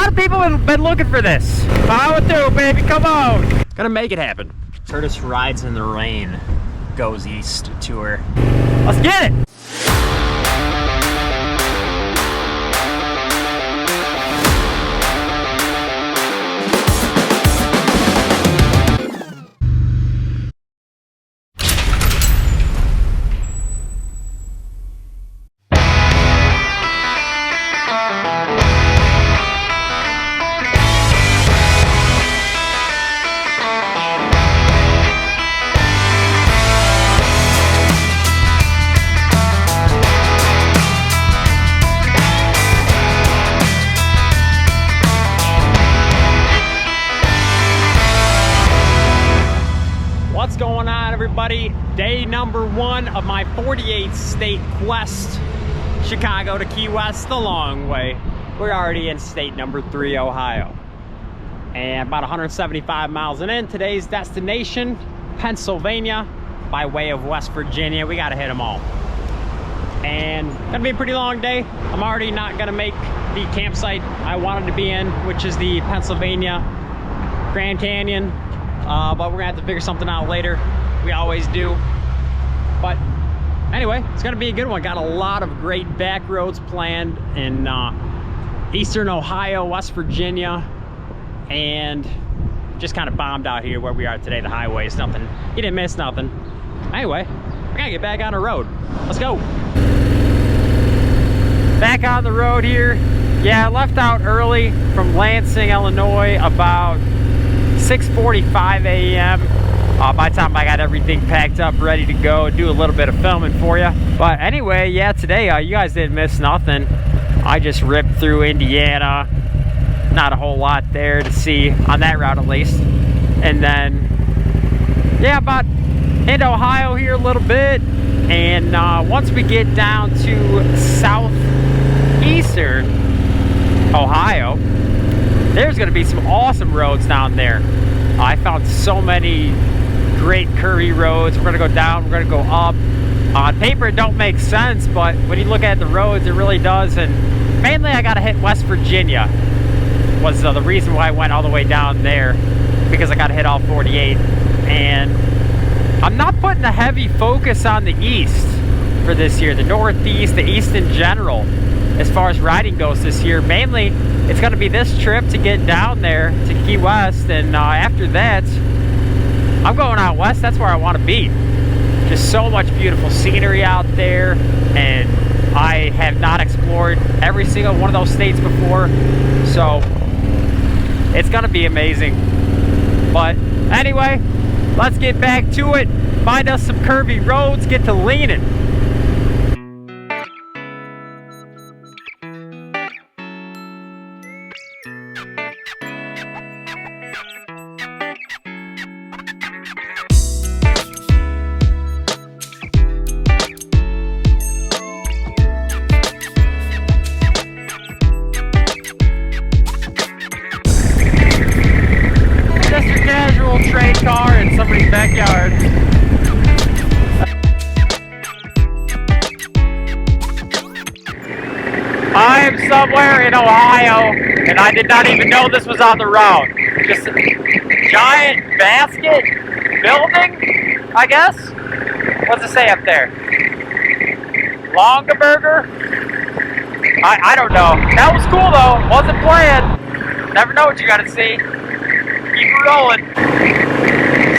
lot of people have been looking for this. Power through, baby, come on. Gonna make it happen. Curtis Rides in the Rain Goes East tour. Let's get it. What's going on, everybody? Day number 1 of my 48 state quest. Chicago to Key West, the long way. We're already in state number 3, Ohio. And about 175 miles in. Today's destination, Pennsylvania, by way of West Virginia. We gotta hit them all. And gonna be a pretty long day. I'm already not gonna make the campsite I wanted to be in, which is the Pennsylvania Grand Canyon. But we're gonna have to figure something out later. We always do. But anyway, it's gonna be a good one. Got a lot of great back roads planned in eastern Ohio, West Virginia, and just kind of bombed out here where we are today. The highway is nothing. You didn't miss nothing. Anyway, we're gonna get back on the road. Let's go. Back on the road here. Yeah, I left out early from Lansing, Illinois, about 6:45 a.m. By the time I got everything packed up, ready to go, do a little bit of filming for you. But anyway, yeah, today you guys didn't miss nothing. I just ripped through Indiana. Not a whole lot there to see on that route, at least. And then, yeah, about into Ohio here a little bit. And once we get down to southeastern Ohio, there's going to be some awesome roads down there. I found so many great curvy roads. We're going to go down, we're going to go up. On paper, it don't make sense, but when you look at the roads, it really does. And mainly, I got to hit West Virginia. Was the reason why I went all the way down there, because I got to hit all 48. And I'm not putting a heavy focus on the east for this year, the northeast, the east in general. As far as riding goes this year, mainly it's going to be this trip to get down there to Key West, and after that I'm going out west. That's where I want to be. Just so much beautiful scenery out there, and I have not explored every single one of those states before, so it's going to be amazing. But anyway, let's get back to it, find us some curvy roads, get to leaning. Trade car in somebody's backyard. I am somewhere in Ohio, and I did not even know this was on the route. Just a giant basket building, I guess. What's it say up there? Longaberger? I don't know. That was cool though. Wasn't planned. Never know what you gotta see. Keep rolling.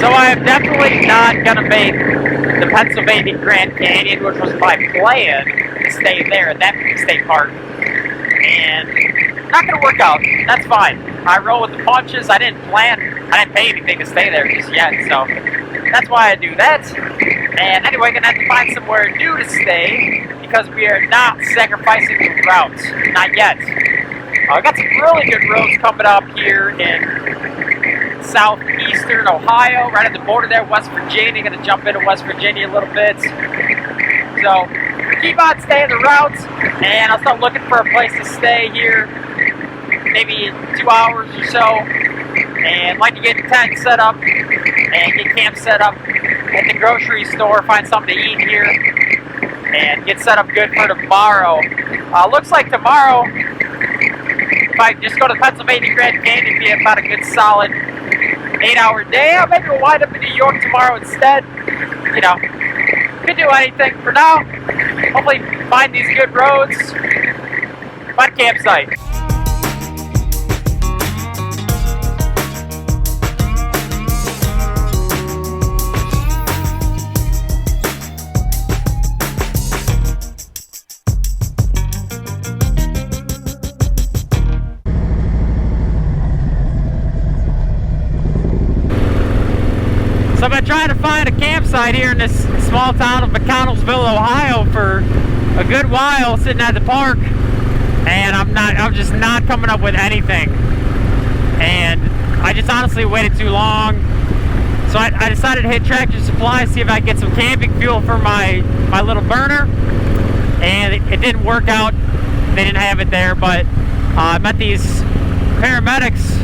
So I am definitely not gonna make the Pennsylvania Grand Canyon, which was my plan to stay there at that state park, and not gonna work out. That's fine. I roll with the punches. I didn't pay anything to stay there just yet, so that's why I do that. And anyway, gonna have to find somewhere new to stay because we are not sacrificing the routes, not yet. I got some really good roads coming up here in southeastern Ohio, right at the border there, West Virginia. Gonna jump into West Virginia a little bit. So keep on staying the routes, and I'll start looking for a place to stay here, maybe in 2 hours or so. And like to get the tent set up and get camp set up at the grocery store, find something to eat here, and get set up good for tomorrow. Looks like tomorrow, if might just go to Pennsylvania Grand Canyon, be about a good solid 8-hour day. Or maybe we'll wind up in New York tomorrow instead. You know, could do anything for now. Hopefully find these good roads, find a campsite. So I've been trying to find a campsite here in this small town of McConnellsville, Ohio for a good while, sitting at the park, and I'm just not coming up with anything. And I just honestly waited too long. So I decided to hit Tractor Supply, see if I could get some camping fuel for my little burner. And it didn't work out. They didn't have it there, but I met these paramedics.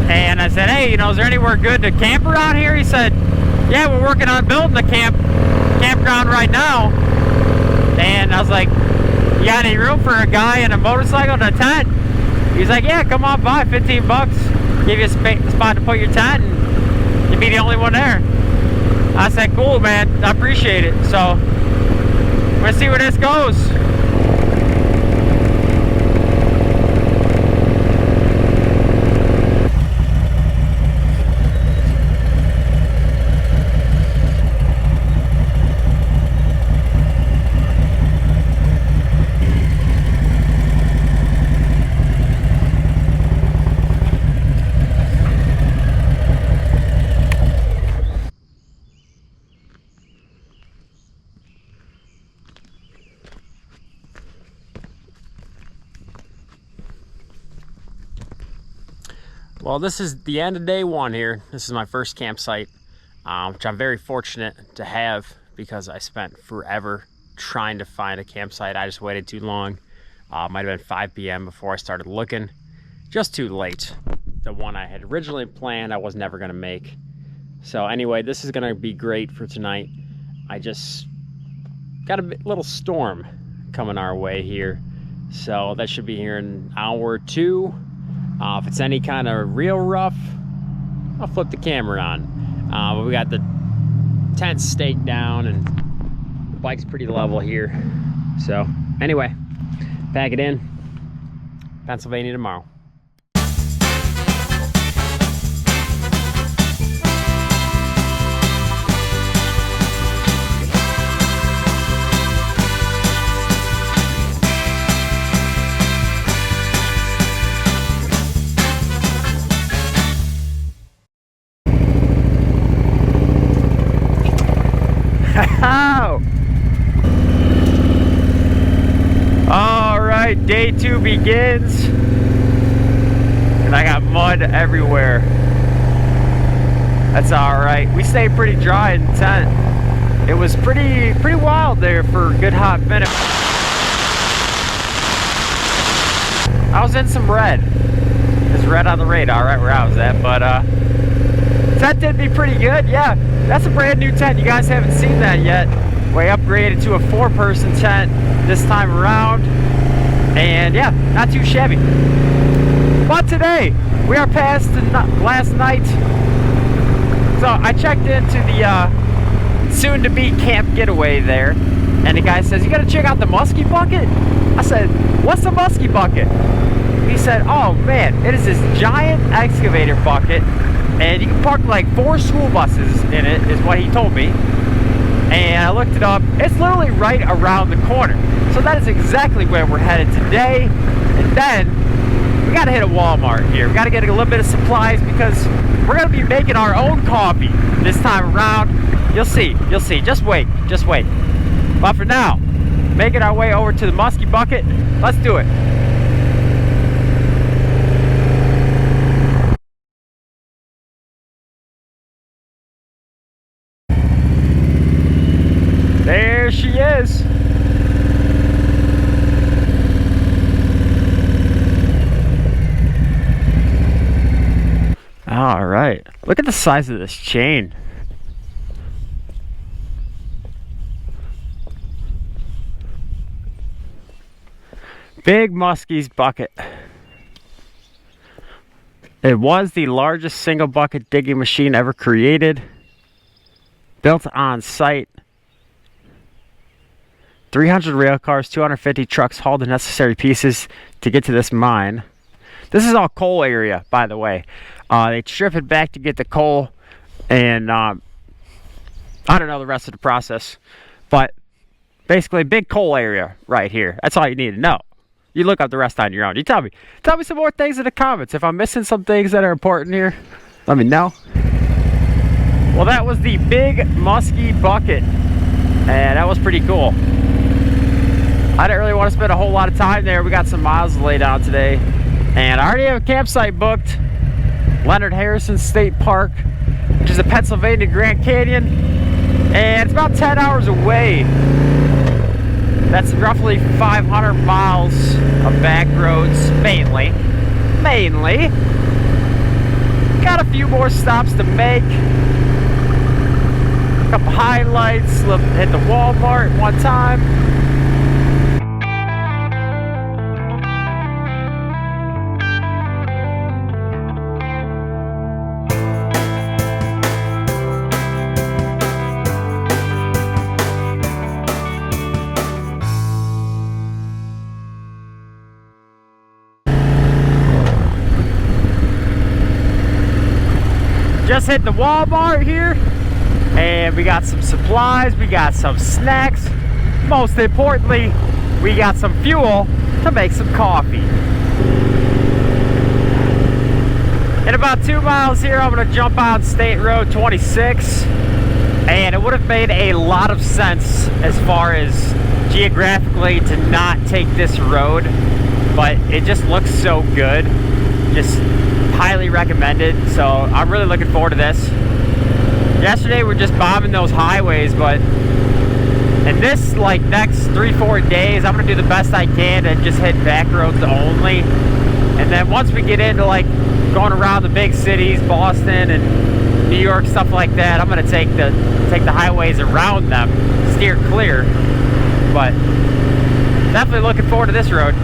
And I said, hey, you know, is there anywhere good to camp around here? He said, yeah, we're working on building a campground right now. And I was like, you got any room for a guy in a motorcycle and a tent? He's like, yeah, come on by, 15 bucks. Give you a spot to put your tent, and you'll be the only one there. I said, cool, man, I appreciate it. So, we're gonna see where this goes. Well, this is the end of day one here. This is my first campsite, which I'm very fortunate to have because I spent forever trying to find a campsite. I just waited too long. Might have been 5 p.m. before I started looking. Just too late. The one I had originally planned, I was never gonna make. So anyway, this is gonna be great for tonight. I just got a little storm coming our way here. So that should be here in an hour or two. If it's any kind of real rough, I'll flip the camera on. But we got the tent staked down and the bike's pretty level here. So anyway, pack it in. Pennsylvania tomorrow. All right, day 2 begins, and I got mud everywhere. That's all right. We stayed pretty dry in the tent. It was pretty wild there for a good hot minute. I was in some red. There's red on the radar right where I was at, but tent did be pretty good. Yeah, that's a brand new tent. You guys haven't seen that yet. We upgraded to a 4-person tent this time around, and yeah, not too shabby. But today we are past the last night, so I checked into the soon-to-be camp getaway there, and the guy says, you gotta check out the muskie bucket. I said, what's the muskie bucket? He said, oh man, it is this giant excavator bucket, and you can park like 4 school buses in it, is what he told me. And I looked it up. It's literally right around the corner. So that is exactly where we're headed today. And then we gotta hit a Walmart here. We gotta get a little bit of supplies because we're gonna be making our own coffee this time around. You'll see, you'll see. Just wait, just wait. But for now, making our way over to the muskie bucket. Let's do it. There she is. All right. Look at the size of this chain. Big muskie's bucket. It was the largest single bucket digging machine ever created. Built on site. 300 rail cars, 250 trucks hauled the necessary pieces to get to this mine. This is all coal area, by the way. They strip it back to get the coal, and I don't know the rest of the process, but basically big coal area right here. That's all you need to know. You look up the rest on your own. You tell me some more things in the comments. If I'm missing some things that are important here, let me know. Well, that was the big musky bucket, and that was pretty cool. I didn't really want to spend a whole lot of time there. We got some miles to lay down today, and I already have a campsite booked. Leonard Harrison State Park, which is the Pennsylvania Grand Canyon, and it's about 10 hours away. That's roughly 500 miles of back roads, mainly. Got a few more stops to make. A couple highlights, hit the Walmart one time. Just hit the Walmart here, and we got some supplies, we got some snacks. Most importantly, we got some fuel to make some coffee. In about 2 miles here, I'm gonna jump on State Road 26, and it would have made a lot of sense as far as geographically to not take this road, but it just looks so good. Just highly recommended, so I'm really looking forward to this. Yesterday we're just bombing those highways, but in this like next 3-4 days I'm gonna do the best I can and just hit back roads only. And then once we get into like going around the big cities, Boston and New York, stuff like that, I'm gonna take the highways around them, steer clear. But definitely looking forward to this road.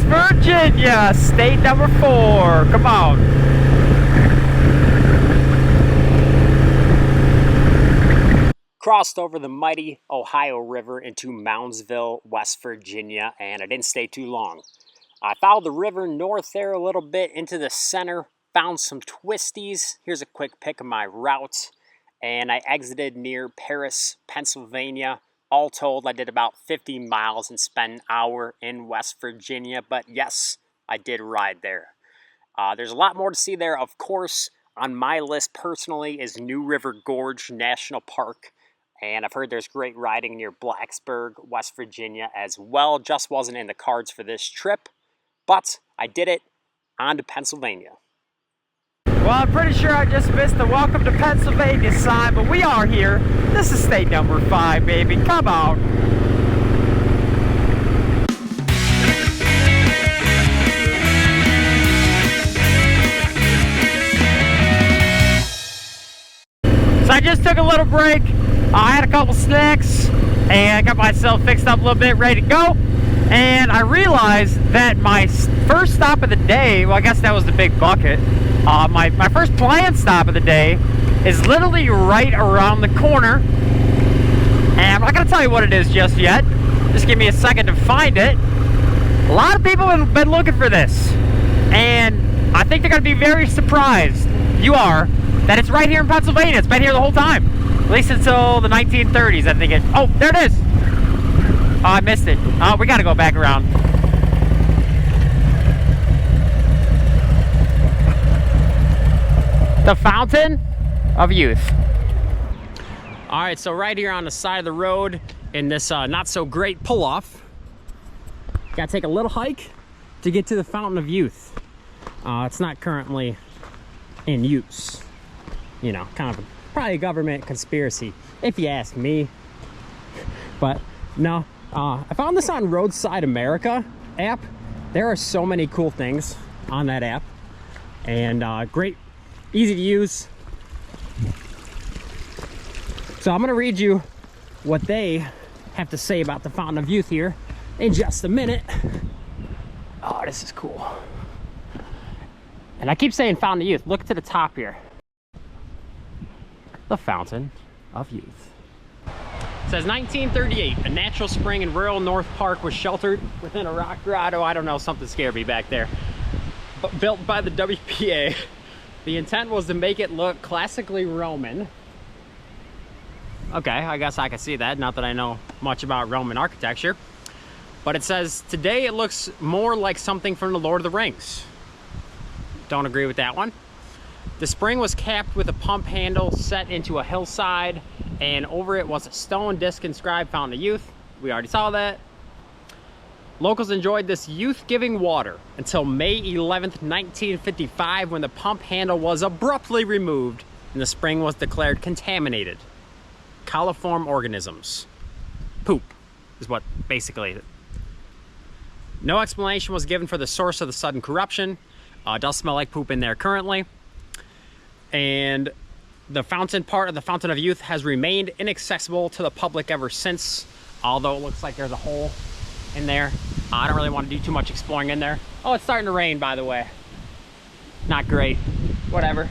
Virginia, state number 4. Come on. Crossed over the mighty Ohio River into Moundsville, West Virginia, and I didn't stay too long. I followed the river north there a little bit into the center, found some twisties. Here's a quick pic of my route, and I exited near Paris, Pennsylvania. All told, I did about 50 miles and spent an hour in West Virginia, but yes, I did ride there. There's a lot more to see there, of course. On my list personally is New River Gorge National Park, and I've heard there's great riding near Blacksburg, West Virginia as well. Just wasn't in the cards for this trip, but I did it. On to Pennsylvania. Well, I'm pretty sure I just missed the welcome to Pennsylvania sign, but we are here. This is state number 5, baby. Come on. So I just took a little break. I had a couple snacks, and I got myself fixed up a little bit, ready to go. And I realized that my first stop of the day, well, I guess that was the big bucket. My first planned stop of the day is literally right around the corner. And I'm not going to tell you what it is just yet. Just give me a second to find it. A lot of people have been looking for this. And I think they're going to be very surprised. You are. that it's right here in Pennsylvania. It's been here the whole time. At least until the 1930s, I think it... Oh, there it is! Oh, I missed it. Oh, we gotta go back around. The Fountain of Youth. All right, so right here on the side of the road in this not so great pull-off, gotta take a little hike to get to the Fountain of Youth. It's not currently in use. You know, kind of probably a government conspiracy, if you ask me. But no, I found this on Roadside America app. There are so many cool things on that app, and great, easy to use. So I'm gonna read you what they have to say about the Fountain of Youth here in just a minute. Oh, this is cool. And I keep saying Fountain of Youth. Look to the top here. The Fountain of Youth. It says 1938, a natural spring in rural North Park was sheltered within a rock grotto. I don't know, something scared me back there. But built by the WPA. The intent was to make it look classically Roman. Okay, I guess I can see that, not that I know much about Roman architecture. But it says, today it looks more like something from the Lord of the Rings. Don't agree with that one. The spring was capped with a pump handle set into a hillside, and over it was a stone disc inscribed Fountain of Youth. We already saw that. Locals enjoyed this youth-giving water until May 11th, 1955, when the pump handle was abruptly removed and the spring was declared contaminated. Coliform organisms. Poop is what basically. No explanation was given for the source of the sudden corruption. It does smell like poop in there currently. And the fountain part of the Fountain of Youth has remained inaccessible to the public ever since, although it looks like there's a hole in there. I don't really want to do too much exploring in there. Oh, it's starting to rain, by the way. Not great. Whatever.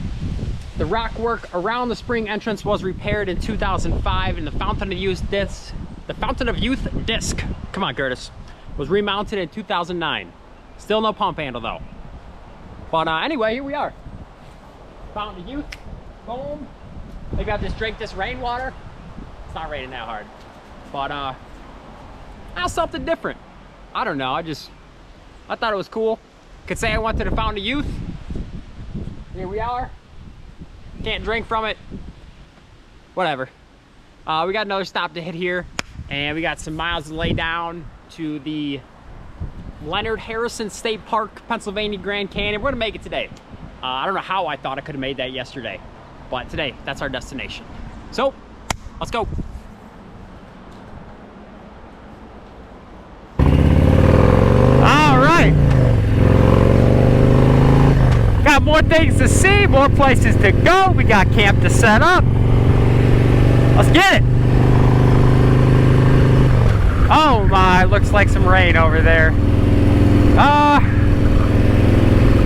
The rock work around the spring entrance was repaired in 2005, and the Fountain of Youth disc, come on Curtis, was remounted in 2009. Still no pump handle though. But anyway, here we are. Fountain of Youth, boom. Maybe I'll just drink this rainwater. It's not raining that hard. But that's something different. I don't know, I thought it was cool. Could say I went to the Fountain of Youth. Here we are. Can't drink from it. Whatever. We got another stop to hit here, and we got some miles to lay down to the Leonard Harrison State Park, Pennsylvania Grand Canyon. We're gonna make it today. I don't know how I thought I could have made that yesterday, but today, that's our destination. So, let's go. All right. Got more things to see, more places to go. We got camp to set up. Let's get it. Oh my, looks like some rain over there.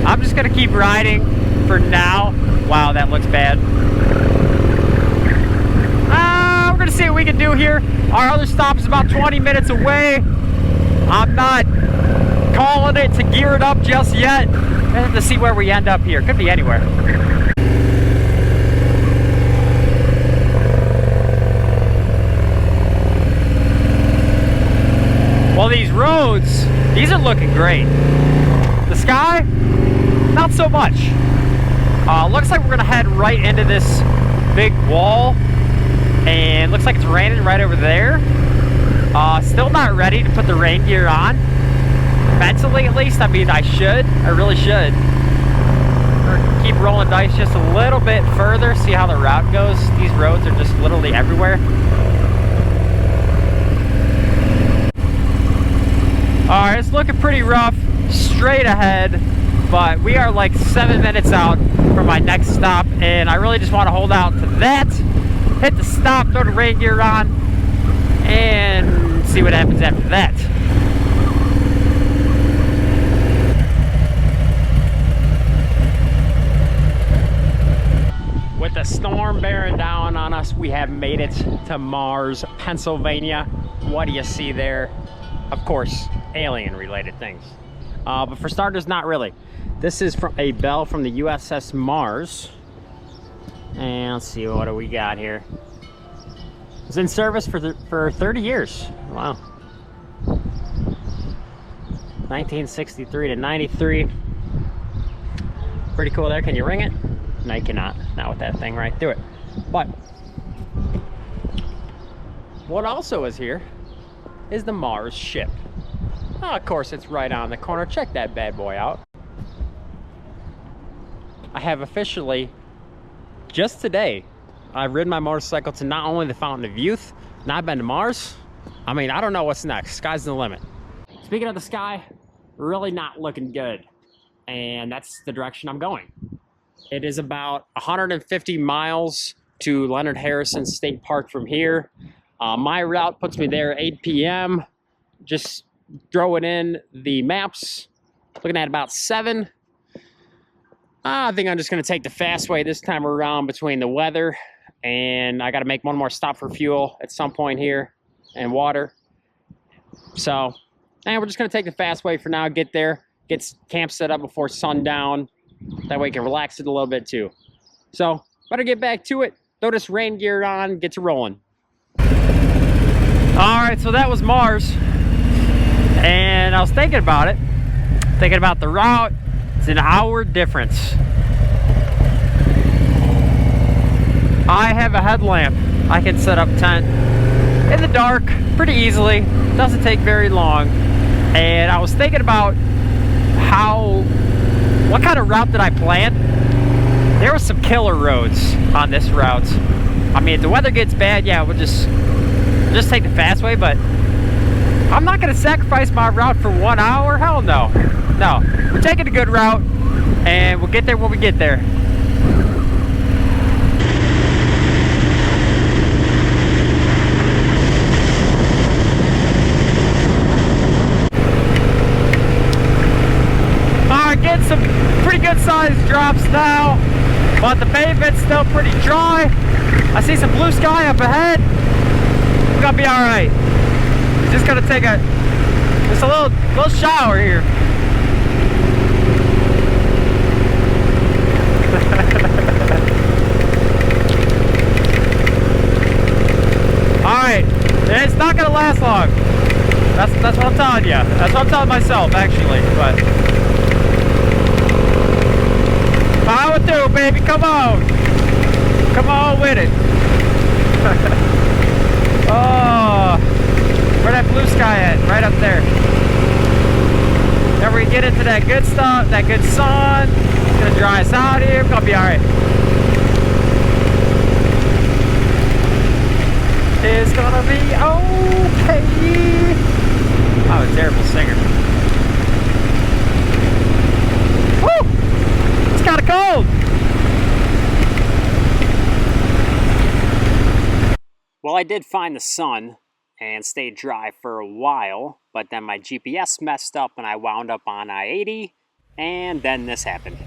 I'm just gonna keep riding for now. Wow, that looks bad. We're gonna see what we can do here. Our other stop is about 20 minutes away. I'm not calling it to gear it up just yet. I have to see where we end up here. Could be anywhere. Well, these roads, these are looking great. The sky, not so much. Looks like we're gonna head right into this big wall, and looks like it's raining right over there. Still not ready to put the rain gear on. Mentally, at least. I mean, I really should. Keep rolling dice just a little bit further, see how the route goes. These roads are just literally everywhere. All right, it's looking pretty rough straight ahead, but we are like 7 minutes out from my next stop, and I really just want to hold out to that, hit the stop, throw the rain gear on, and see what happens after that. With the storm bearing down on us, we have made it to Mars, Pennsylvania. What do you see there? Of course, alien-related things. But for starters, not really. This is from a bell from the USS Mars. And let's see, what do we got here? It's in service for 30 years. Wow. 1963 to 93. Pretty cool there. Can you ring it? No, you cannot. Not with that thing right through it. But what also is here is the Mars ship. Oh, of course, it's right on the corner. Check that bad boy out. I have officially, just today, I've ridden my motorcycle to not only the Fountain of Youth, and I've been to Mars. I mean, I don't know what's next. Sky's the limit. Speaking of the sky, really not looking good. And that's the direction I'm going. It is about 150 miles to Leonard Harrison State Park from here. My route puts me there at 8 p.m. Just throw it in the maps. Looking at about 7. I think I'm just going to take the fast way this time around between the weather, and I got to make one more stop for fuel at some point here and water. So, and we're just going to take the fast way for now, get there, get camp set up before sundown. That way we can relax it a little bit too. So, better get back to it, throw this rain gear on, get to rolling. Alright, so that was Mars, and I was thinking about it, thinking about the route. It's an hour difference. I have a headlamp. I can set up tent in the dark pretty easily. Doesn't take very long. And I was thinking about what kind of route did I plan? There was some killer roads on this route. I mean, if the weather gets bad, yeah, we'll just take the fast way, but I'm not gonna sacrifice my route for 1 hour. Hell no. No, we're taking a good route, and we'll get there when we get there. Alright, getting some pretty good sized drops now, but the pavement's still pretty dry. I see some blue sky up ahead. We're gonna be alright. Just gonna take just a little shower here. Alright, it's not gonna last long. That's what I'm telling you. That's what I'm telling myself, actually. But power through, baby. Come on. Come on with it. Oh, where that blue sky at? Right up there. Then we get into that good stuff, that good sun. It's gonna dry us out here. We're gonna be alright. It's gonna be okay. I'm a terrible singer. Woo! It's kinda cold. Well, I did find the sun and stayed dry for a while, but then my GPS messed up and I wound up on I-80, and then this happened.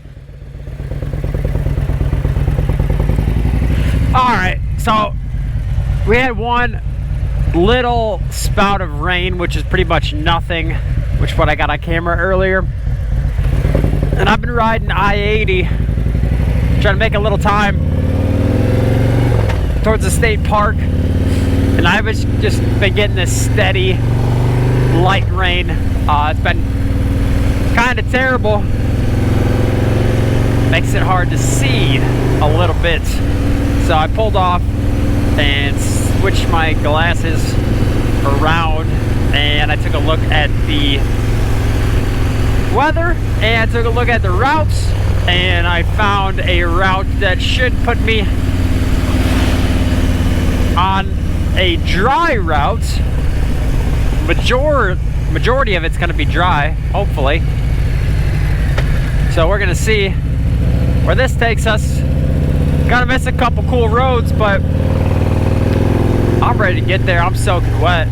Alright, so we had one little spout of rain, which is pretty much nothing, which is what I got on camera earlier. And I've been riding I-80, trying to make a little time towards the state park. And I've just been getting this steady, light rain. It's been kind of terrible. Makes it hard to see a little bit. So I pulled off and switched my glasses around, and I took a look at the weather, and I took a look at the routes, and I found a route that should put me on a dry route. Majority of it's going to be dry, hopefully. So we're going to see where this takes us. Gotta miss a couple cool roads, but I'm ready to get there. I'm soaking wet.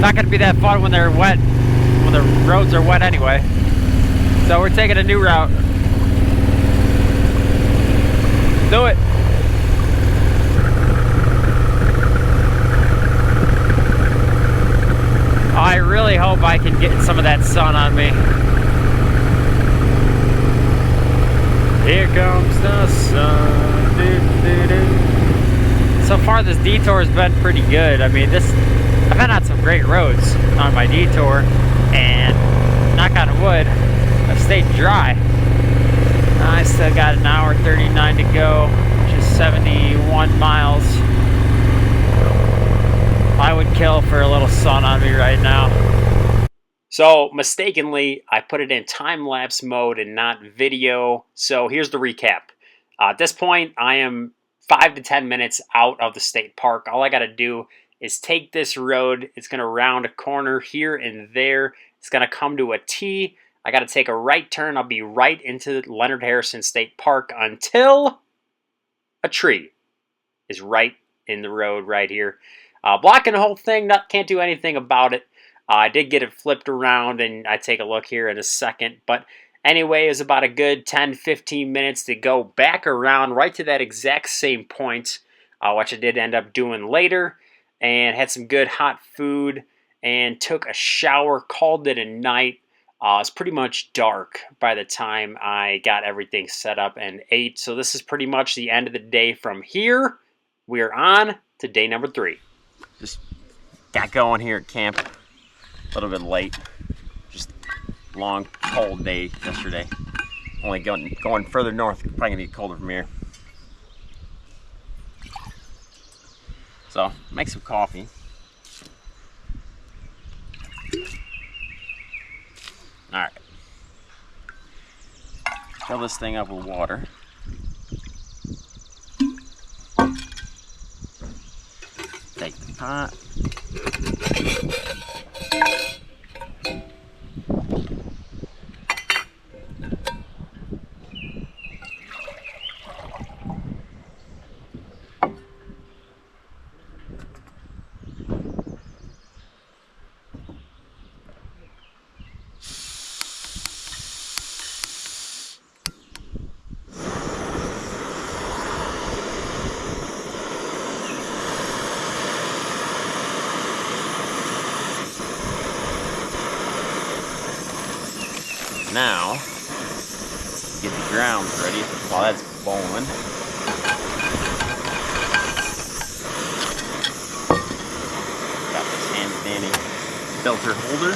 Not going to be that fun when they're wet, when the roads are wet anyway. So we're taking a new route. Do it. I really hope I can get some of that sun on me. Here comes the sun. So far, this detour has been pretty good. I mean, I've been on some great roads on my detour, and knock on wood, I've stayed dry. I still got an hour 39 to go, which is 71 miles. I would kill for a little sun on me right now. So mistakenly, I put it in time-lapse mode and not video. So here's the recap. At this point, I am 5 to 10 minutes out of the state park. All I got to do is take this road. It's going to round a corner here and there. It's going to come to a T. I got to take a right turn. I'll be right into Leonard Harrison State Park until a tree is right in the road right here. Blocking the whole thing. Can't do anything about it. I did get it flipped around, and I take a look here in a second. But anyway, it was about a good 10-15 minutes to go back around right to that exact same point, which I did end up doing later, and had some good hot food and took a shower, called it a night. It was pretty much dark by the time I got everything set up and ate. So this is pretty much the end of the day from here. We are on to day number 3. Just got going here at camp. A little bit late. Just long, cold day yesterday. Only going further north. Probably gonna get colder from here. So make some coffee. All right. Fill this thing up with water. Take the pot. Now, get the ground ready while that's boiling. Got this handy dandy filter holder.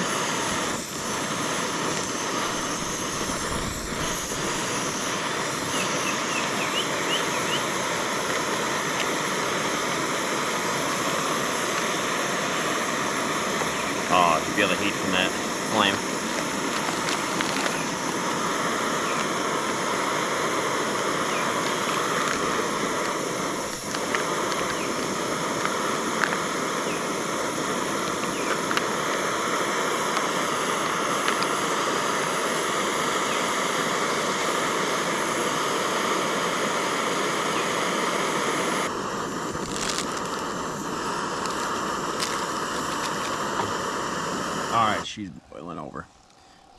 Oh, you feel the heat from that flame. Alright, she's boiling over.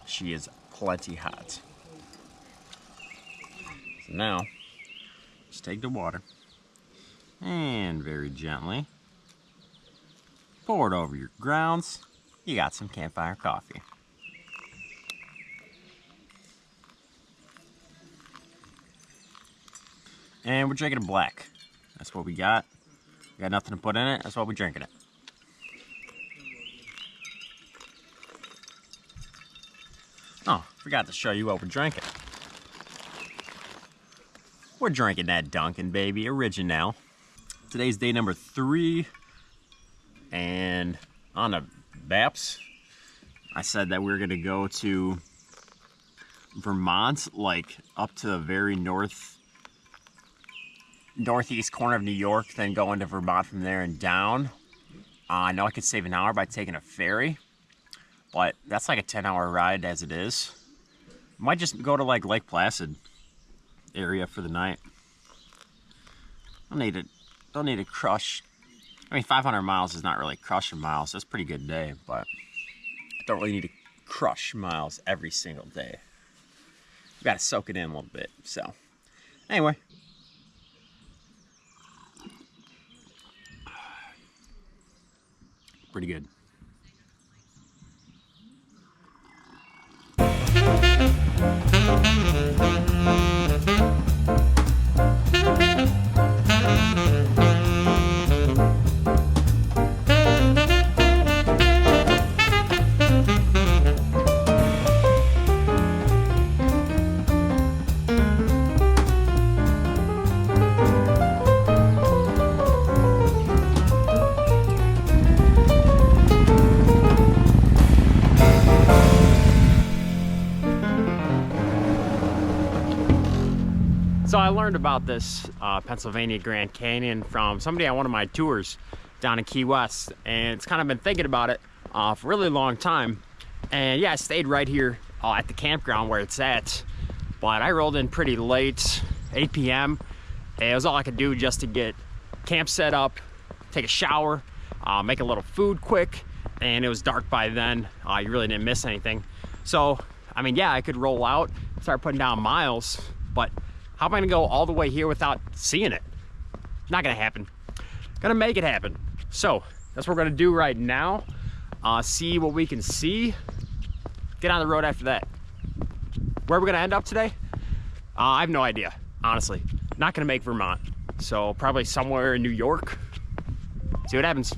She is plenty hot. So now, just take the water and very gently pour it over your grounds. You got some campfire coffee. And we're drinking it black. That's what we got. We got nothing to put in it. That's why we're drinking it. Oh, forgot to show you what we're drinking. We're drinking that Dunkin', baby, original. Today's day number 3, and on the maps, I said that we were gonna go to Vermont, like up to the very northeast corner of New York, then go into Vermont from there and down. I know I could save an hour by taking a ferry, but that's like a 10-hour ride as it is. Might just go to like Lake Placid area for the night. Don't need to crush. I mean, 500 miles is not really crushing miles. That's a pretty good day, but don't really need to crush miles every single day. You gotta soak it in a little bit. So, anyway. Pretty good. So I learned about this Pennsylvania Grand Canyon from somebody on one of my tours down in Key West, and it's kind of been thinking about it for a really long time. And yeah, I stayed right here at the campground where it's at, but I rolled in pretty late, 8 p.m. and it was all I could do just to get camp set up, take a shower, make a little food quick, and it was dark by then. You really didn't miss anything. So I mean, yeah, I could roll out, start putting down miles, but how am I gonna go all the way here without seeing it? Not gonna happen. Gonna make it happen. So that's what we're gonna do right now. See what we can see. Get on the road after that. Where are we gonna end up today? I have no idea, honestly. Not gonna make Vermont. So probably somewhere in New York. See what happens.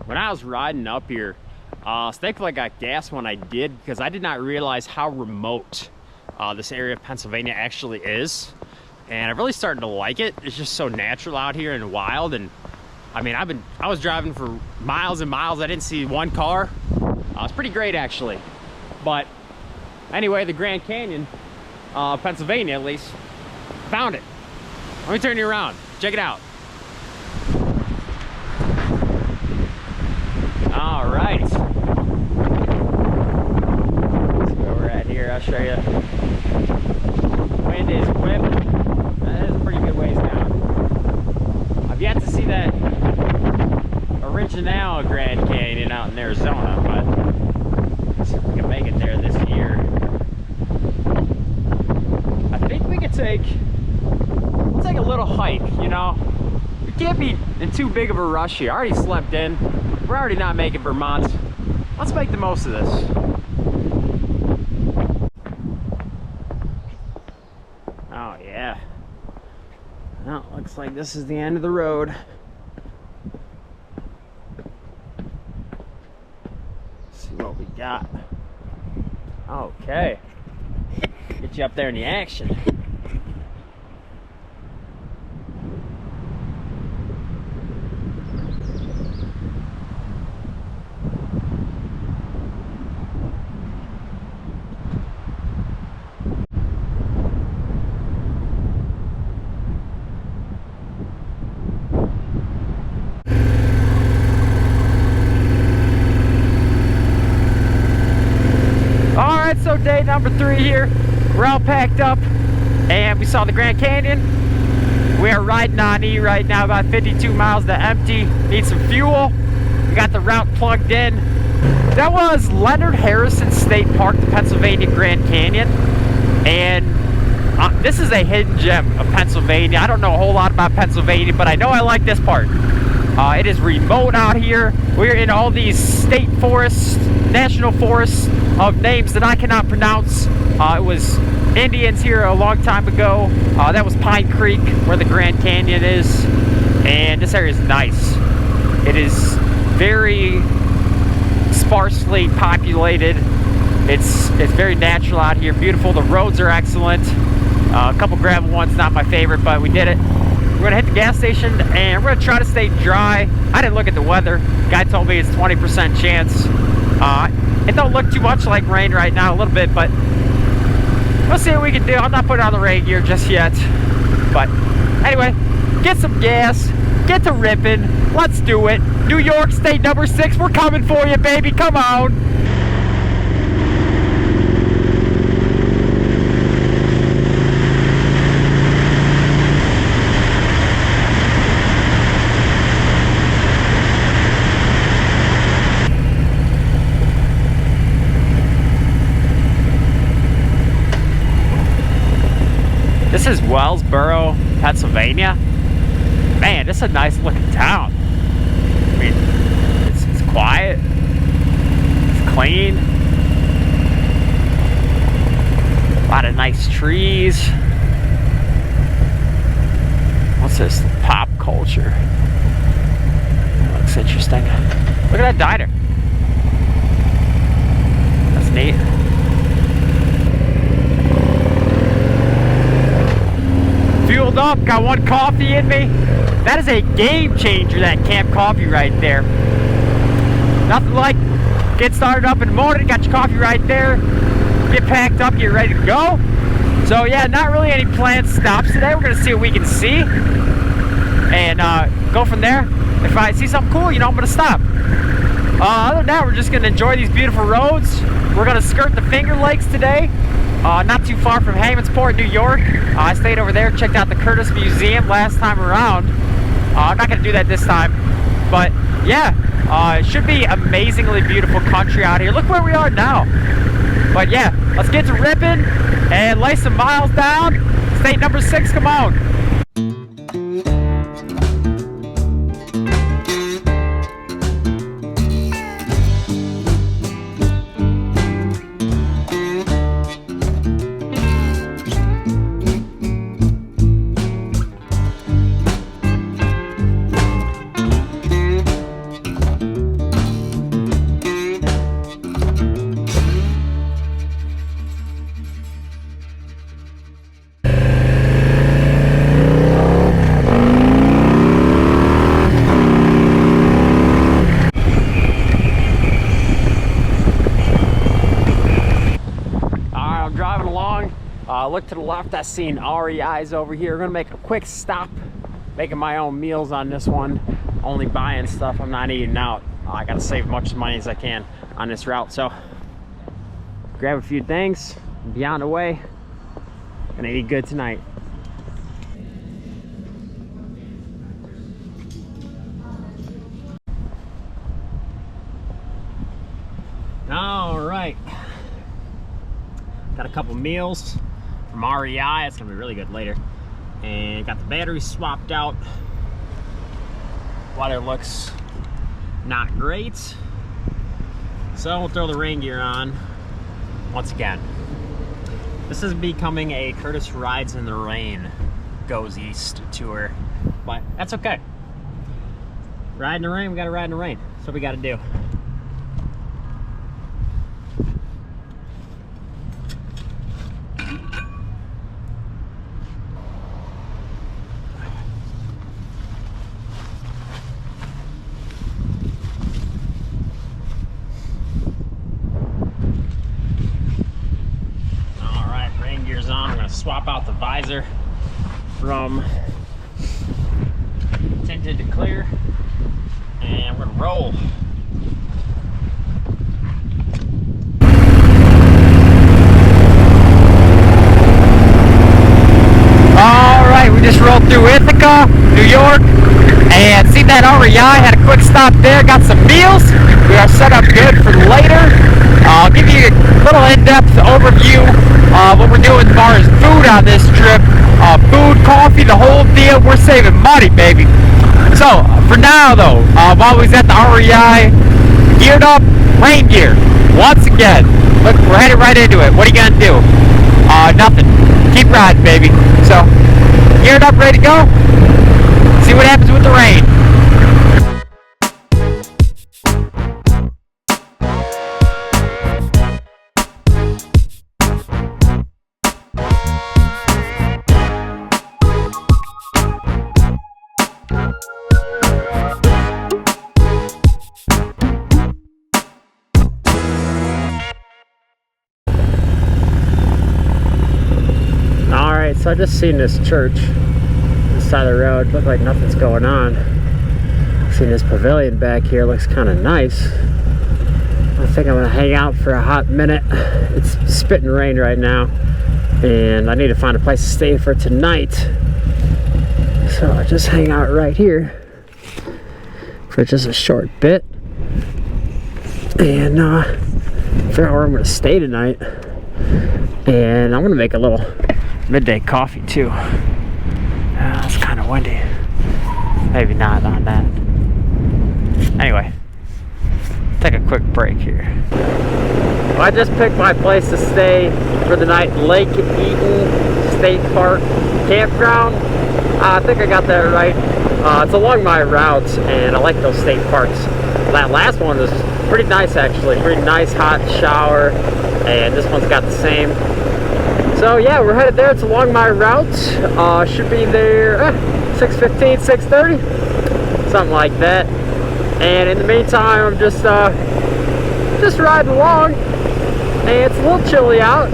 When I was riding up here, thankfully I got gas when I did, because I did not realize how remote this area of Pennsylvania actually is. And I really started to like it. It's just so natural out here and wild. And I mean, I was driving for miles and miles. I didn't see one car. It's pretty great actually. But anyway, the Grand Canyon, Pennsylvania at least, found it. Let me turn you around. Check it out. All right. Let's see where we're at here. I'll show you. Wind is whipping. That is a pretty good ways down. I've yet to see that original Grand Canyon out in Arizona, but let's see if we can make it there this year. I think we could we'll take a little hike, you know. We can't be in too big of a rush here. I already slept in. We're already not making Vermont. Let's make the most of this. Oh yeah. Well, looks like this is the end of the road. Let's see what we got. Okay. Get you up there in the action. So day number 3 here, we're all packed up and we saw the Grand Canyon. We are riding on E right now, about 52 miles to empty. Need some fuel. We got the route plugged in. That was Leonard Harrison State Park, the Pennsylvania Grand Canyon. And this is a hidden gem of Pennsylvania. I don't know a whole lot about Pennsylvania, but I know I like this part. It is remote out here. We're in all these state forests, national forests of names that I cannot pronounce. It was Indians here a long time ago. That was Pine Creek, where the Grand Canyon is. And this area is nice. It is very sparsely populated. It's very natural out here. Beautiful. The roads are excellent. A couple gravel ones, not my favorite, but we did it. We're gonna hit the gas station and we're gonna try to stay dry. I didn't look at the weather. Guy told me it's 20% chance. It don't look too much like rain right now, a little bit, but we'll see what we can do. I'm not putting on the rain gear just yet. But anyway, get some gas, get to ripping. Let's do it. New York State number 6, we're coming for you, baby. Come on. This is Wellsboro, Pennsylvania. Man, this is a nice looking town. I mean, it's quiet, it's clean. A lot of nice trees. What's this? Pop culture. That looks interesting. Look at that diner. That's neat. Fueled up, got one coffee in me. That is a game changer, that camp coffee right there. Nothing like get started up in the morning, got your coffee right there. get packed up, get ready to go. So yeah, not really any planned stops today. We're gonna see what we can see and go from there. If I see something cool, you know, I'm gonna stop. Other than that, we're just gonna enjoy these beautiful roads. We're gonna skirt the Finger Lakes today, not too far from Hammondsport, New York. I stayed over there, checked out the Curtis Museum last time around. I'm not gonna do that this time, but yeah, it should be amazingly beautiful country out here. Look where we are now. But yeah, let's get to ripping and lay some miles down. State number 6, come on. Look to the left, I seen REI's over here. We're gonna make a quick stop, making my own meals on this one. Only buying stuff, I'm not eating out. I gotta save as much money as I can on this route. So grab a few things, be on the way. Gonna eat good tonight. All right, got a couple meals from REI. It's gonna be really good later. And got the battery swapped out. Water looks not great, so we'll throw the rain gear on once again. This is becoming a Curtis Rides in the Rain Goes East tour, but that's okay. Ride in the rain, we gotta ride in the rain. That's what we gotta do. Swap out the visor from tinted to clear, and we're gonna roll. All right, we just rolled through Ithaca, New York, and seen that REI, had a quick stop there, got some meals. We are set up good for later. I'll give you a little in-depth overview of what we're doing as far as food on this trip. Food, coffee, the whole deal. We're saving money, baby. So, for now though, while we was at the REI, geared up, rain gear. Once again, look, we're headed right into it. What are you gonna do? Nothing. Keep riding, baby. So, geared up, ready to go. See what happens with the rain. So I just seen this church on the side of the road. Looked like nothing's going on. Seen this pavilion back here, looks kind of nice. I think I'm gonna hang out for a hot minute. It's spitting rain right now, and I need to find a place to stay for tonight. So I just hang out right here for just a short bit, and figure out where I'm gonna stay tonight. And I'm gonna make a little midday coffee too. It's kind of windy. Maybe not on that. Anyway, take a quick break here. Well, I just picked my place to stay for the night, Lake Eaton State Park Campground. I think I got that right. It's along my route, and I like those state parks. That last one was pretty nice actually, pretty nice hot shower, and this one's got the same. So yeah, we're headed there. It's along my route. Should be there 6:15, 6:30, something like that. And in the meantime, I'm just riding along and it's a little chilly out.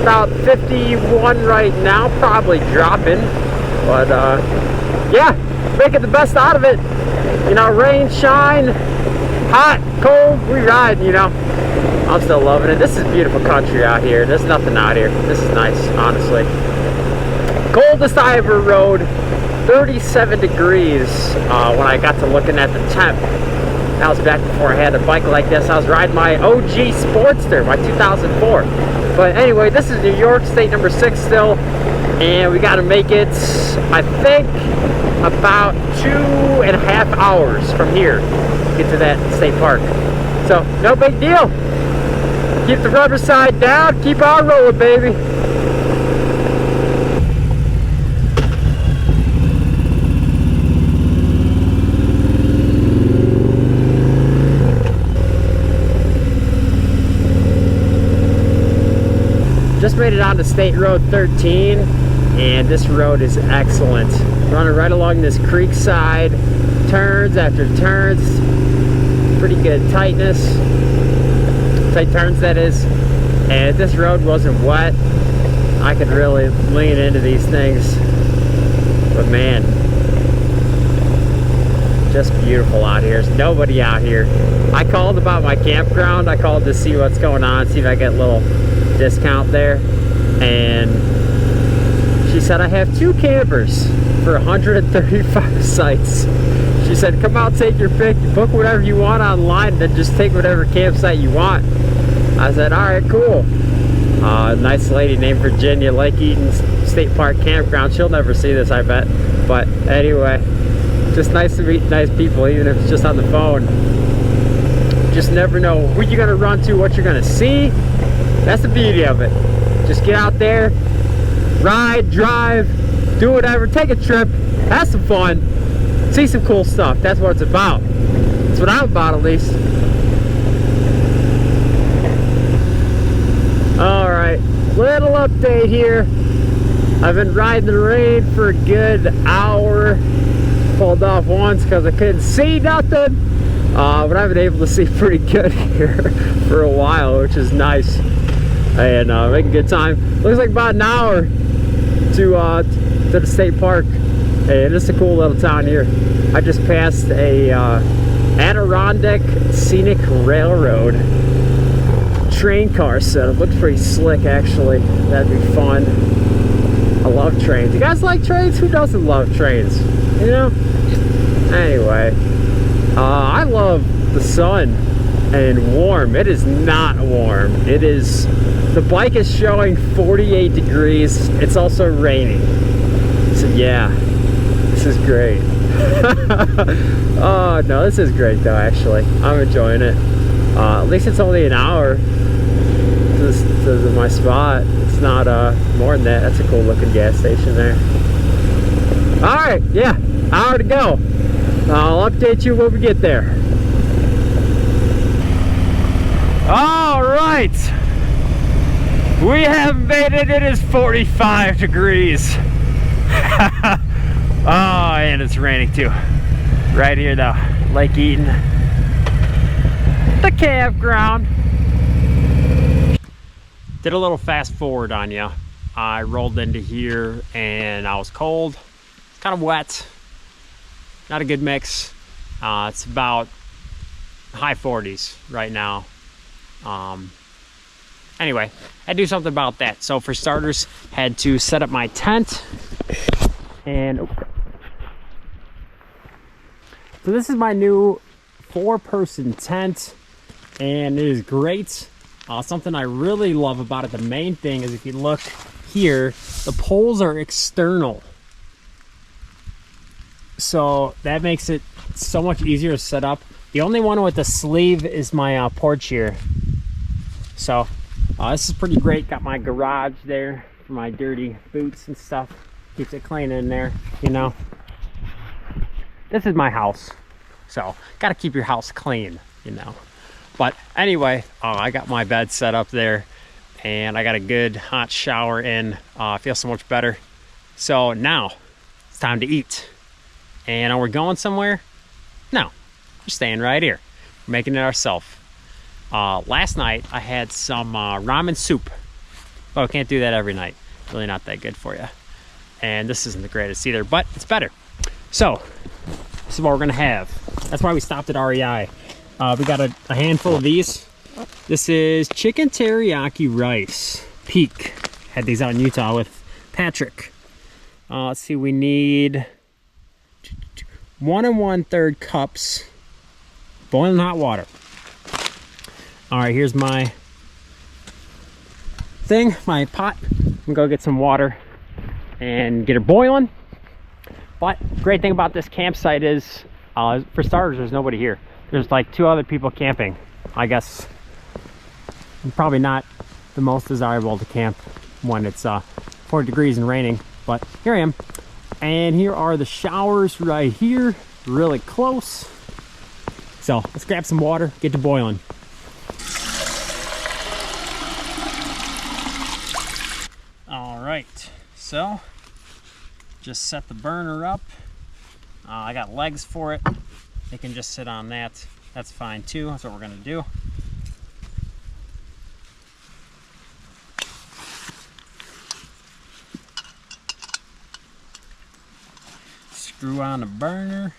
About 51 right now, probably dropping. But yeah, making the best out of it. You know, rain, shine, hot, cold, we ride, you know. I'm still loving it. This is beautiful country out here. There's nothing out here. This is nice, honestly. Coldest I ever rode, 37 degrees when I got to looking at the temp. That was back before I had a bike like this. I was riding my OG Sportster, my 2004. But anyway, this is New York, state number 6 still. And we got to make it, I think, about 2.5 hours from here to get to that state park. So, no big deal. Keep the rubber side down, keep on rolling, baby. Just made it onto State Road 13, and this road is excellent. Running right along this creek side, turns after turns, pretty good tightness, tight turns that is. And if this road wasn't wet, I could really lean into these things. But man, just beautiful out here. There's nobody out here. I called about my campground. I called to see what's going on, see if I get a little discount there, and she said I have 2 campers for 135 sites. She said come out, take your pick, book whatever you want online, then just take whatever campsite you want. I said alright, cool. Nice lady named Virginia, Lake Eaton State Park Campground. She'll never see this, I bet, but anyway, just nice to meet nice people, even if it's just on the phone. Just never know who you're gonna run to, what you're gonna see. That's the beauty of it. Just get out there, ride, drive, do whatever, take a trip, have some fun, see some cool stuff. That's what it's about. That's what I'm about, at least. Alright, little update here. I've been riding the rain for a good hour. Pulled off once because I couldn't see nothing. But I've been able to see pretty good here for a while, which is nice. And making good time. Looks like about an hour to the state park. And it's a cool little town here. I just passed a Adirondack Scenic Railroad train car setup. Looks pretty slick, actually. That'd be fun. I love trains. You guys like trains? Who doesn't love trains? You know? Anyway, I love the sun and warm. It is not warm. It is, the bike is showing 48 degrees. It's also raining. So yeah, this is great. Oh no, this is great though, actually. I'm enjoying it. At least it's only an hour to my spot. It's not more than that. That's a cool looking gas station there. Alright, yeah, hour to go. I'll update you when we get there. Alright, we have made it. It is 45 degrees. Oh, and it's raining too. Right here though, Lake Eaton, the campground. Did a little fast forward on you. I rolled into here and I was cold, kind of wet, not a good mix. It's about high 40s right now. Anyway, I had to do something about that. So for starters, had to set up my tent. And so this is my new 4-person tent, and it is great. Something I really love about it, the main thing is if you look here, the poles are external. So that makes it so much easier to set up. The only one with the sleeve is my porch here. So this is pretty great. Got my garage there for my dirty boots and stuff. Keeps it clean in there, you know. This is my house, so gotta keep your house clean, you know. But anyway, I got my bed set up there, and I got a good hot shower in. I feel so much better. So now it's time to eat. And are we going somewhere? No, we're staying right here. We're making it ourselves. Last night I had some ramen soup. Oh, can't do that every night. Really not that good for you. And this isn't the greatest either, but it's better. So this is what we're gonna have. That's why we stopped at REI. We got a handful of these. This is chicken teriyaki rice. Peak. Had these out in Utah with Patrick. Let's see, we need 1 1/3 cups boiling hot water. All right, here's my thing, my pot. I'm gonna go get some water and get it boiling. But great thing about this campsite is, for starters, there's nobody here. There's like 2 other people camping. I guess probably not the most desirable to camp when it's 40 degrees and raining, but here I am. And here are the showers right here, really close. So let's grab some water, get to boiling. All right, so just set the burner up. I got legs for it. They can just sit on that. That's fine too. That's what we're gonna do. Screw on the burner.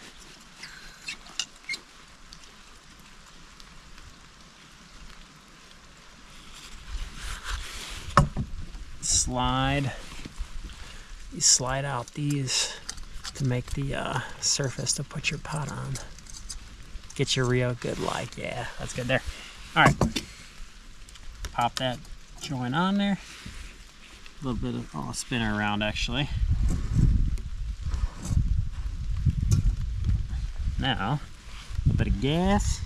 You slide out these to make the surface to put your pot on. Get you real good like, yeah, that's good there. All right, pop that joint on there. A little bit of, I'll spin her around actually. Now, a little bit of gas.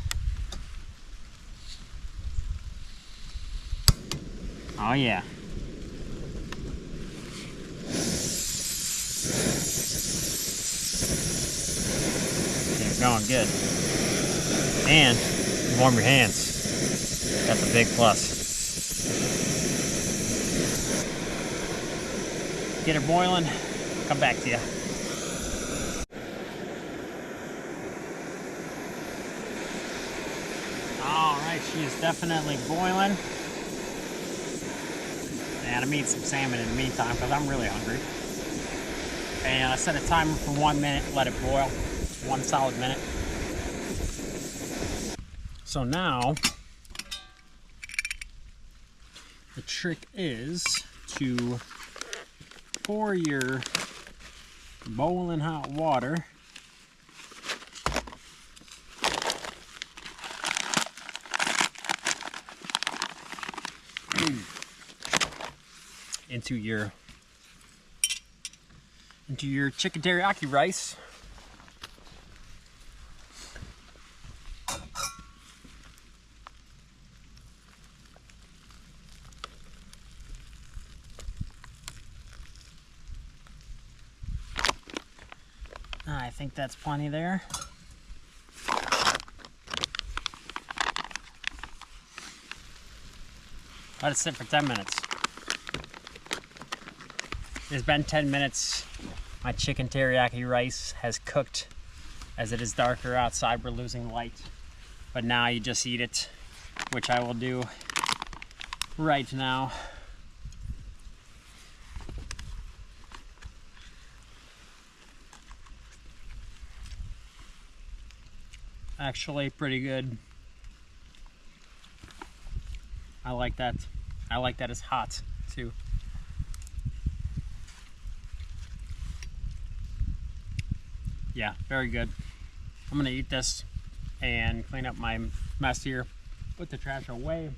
Oh yeah. It's going good. And you warm your hands. That's a big plus. Get her boiling, come back to you. Alright, she is definitely boiling. And I'm eating some salmon in the meantime because I'm really hungry. And I set a timer for 1 minute, let it boil. 1 solid minute. So now, the trick is to pour your boiling hot water into your chicken teriyaki rice. I think that's plenty there. Let it sit for 10 minutes. It's been 10 minutes. My chicken teriyaki rice has cooked. As it is darker outside, we're losing light. But now you just eat it, which I will do right now. Actually, pretty good. I like that. I like that it's hot too. Yeah, very good. I'm gonna eat this and clean up my mess here, put the trash away,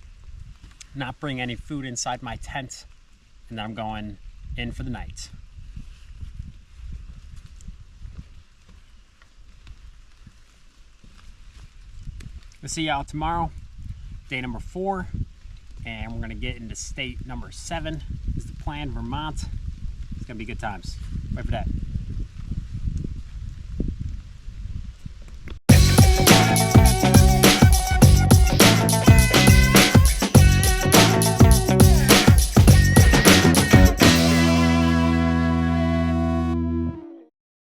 not bring any food inside my tent, and then I'm going in for the night. We'll see y'all tomorrow, day number 4, and we're gonna get into state number 7. This is the plan, Vermont. It's gonna be good times. Wait for that.